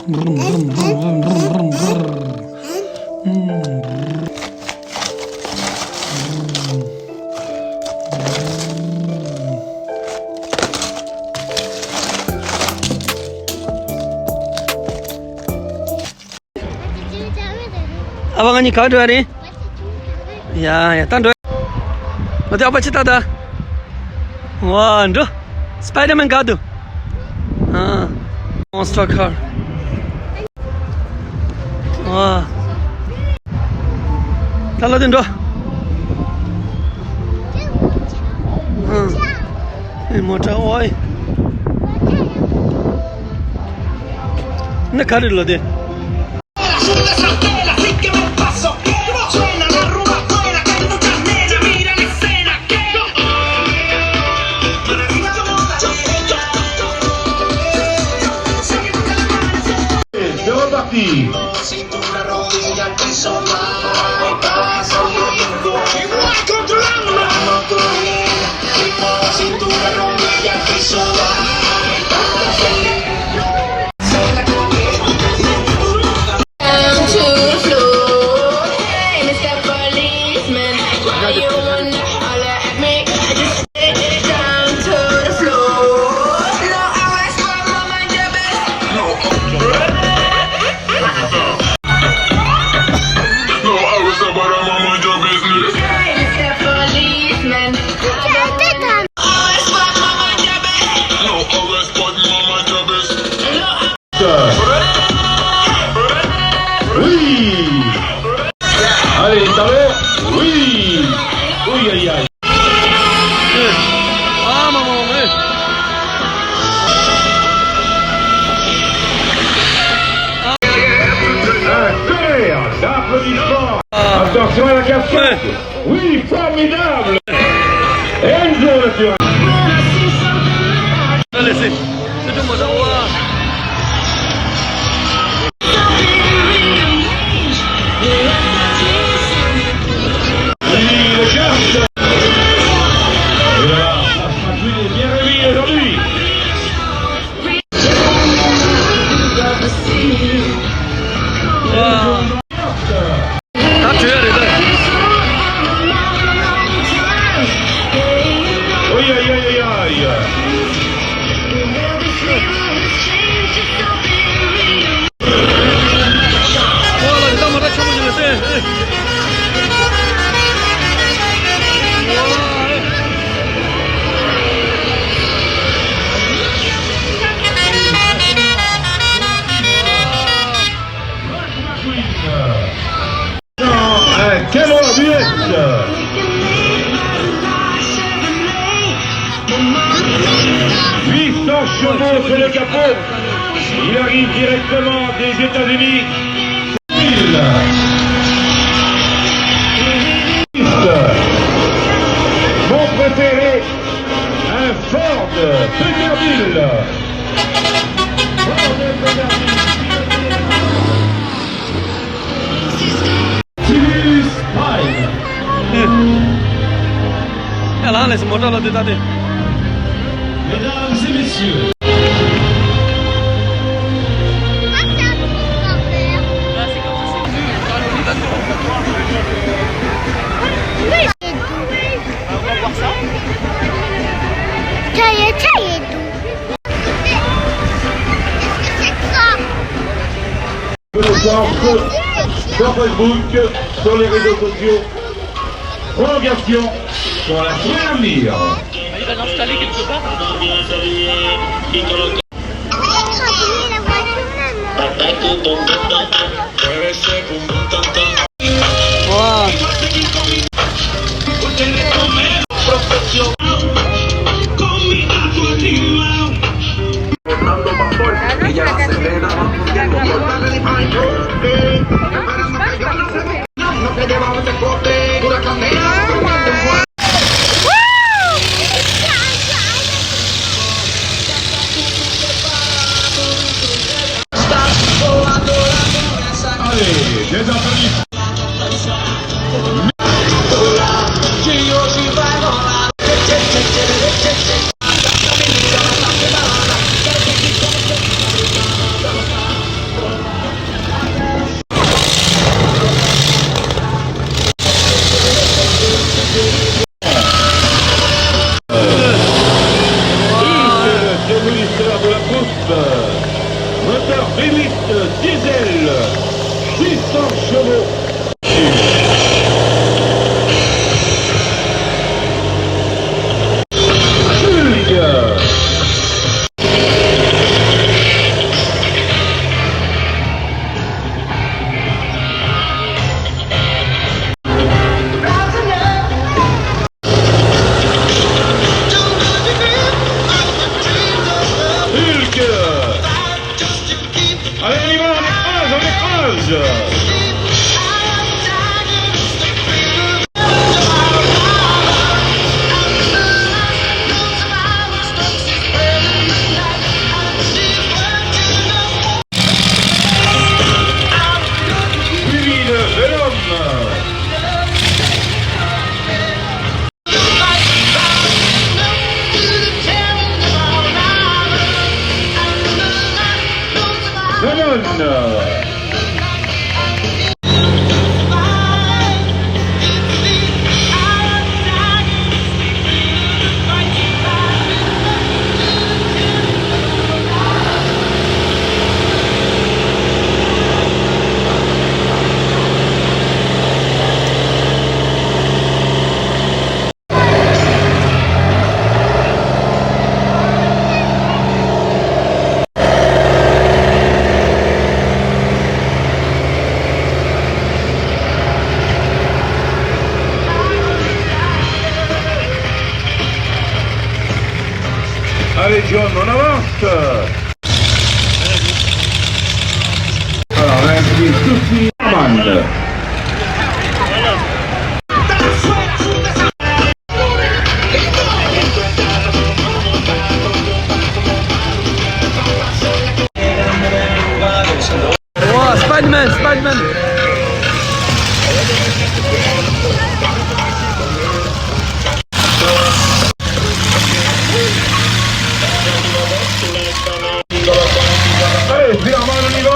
Brum, brum, brum, brum, brum, brum. Abang ni kau dua ni? Ya, ya, tan dua. Nanti apa cerita dah? Wah, tu Spiderman kau tu? Ah, monster car. Wah, kalau tu dua. Ini motor oi. Nak kau dulu deh. Cintura, rodilla, al piso, va y paso. Igual controlando. Cintura, rodilla, al piso, va y paso. Down to the floor. Hey, Mr. Policeman, why you wanna holler at me? Just take it down to the floor. No, I was from my job. Oui. Allez, ça va? Oui. Oui, aïe, aïe. Ah, maman, oui. Un tonnerre d'applaudissements. Attention à la casquette. Oui, formidable. Enzo, naturel. Laissez. C'est tout, moi, ça va. Oui, le cherche. Et là, la patrouille est bien réveillée aujourd'hui. T'as tué, les deux. Oui, aïe, aïe, aïe, aïe. Voilà, kita mau dah coba jelas. Quelle ambiance! 800 chevaux sur le capot. Il arrive directement des États-Unis. Mon préféré, un Ford Peterbilt. Sirius Prime. Yalah, laisse motor lah dia tadi. Mesdames et messieurs. Sur Facebook, sur les réseaux sociaux. Prolongation sur la première. Il va l'installer quelque part. Wah. Allez, des applaudissements. V8 diesel, 600 chevaux. Hulk. Hulk. Allez, on y va, on écrase. Suivi de Venom. Venom. Allez John, on avance. Alors là, c'est Sophie Armand. Wow, Spider-Man, Spider-Man. Allez, c'est Armand, on y va.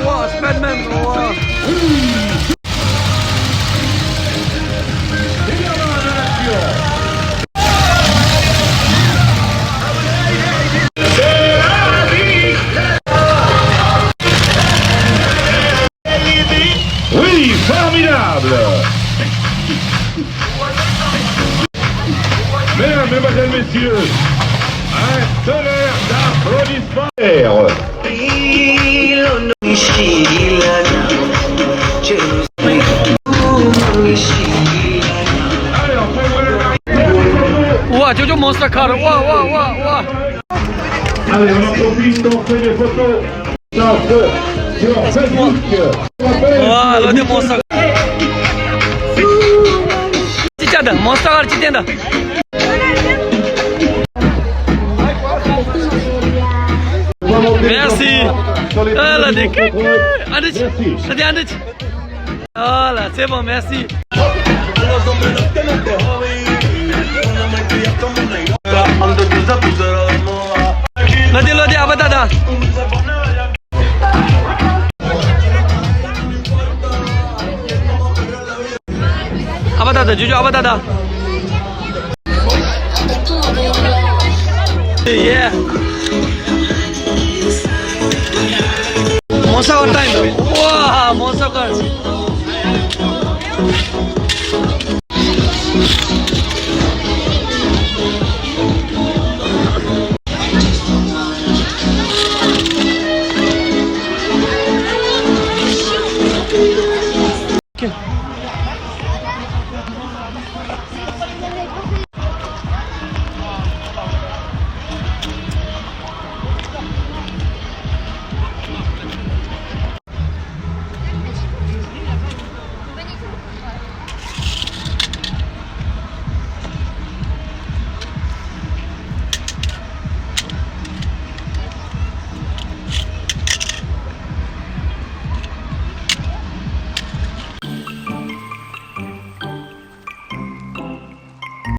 Wow, Spider-Man. Wow. Oui, formidable. Mesdames, mesdemoiselles, messieurs, un tonnerre d'applaudissements. Allez, on fait ouvrir la Wow, Jojo Monster Car. Wow, wow, wow, wow. Allez, on en profite, on fait des photos sur Facebook. Wow, look at Monster. Chichada, Monster Car chitenda. Merci. Voilà, des coucou. Andich, Andich. Voilà, c'est bon, merci. Lodi, apa dada? Apa dada? Jujur apa dada? Yeah. Monster time. Wow, Monster car.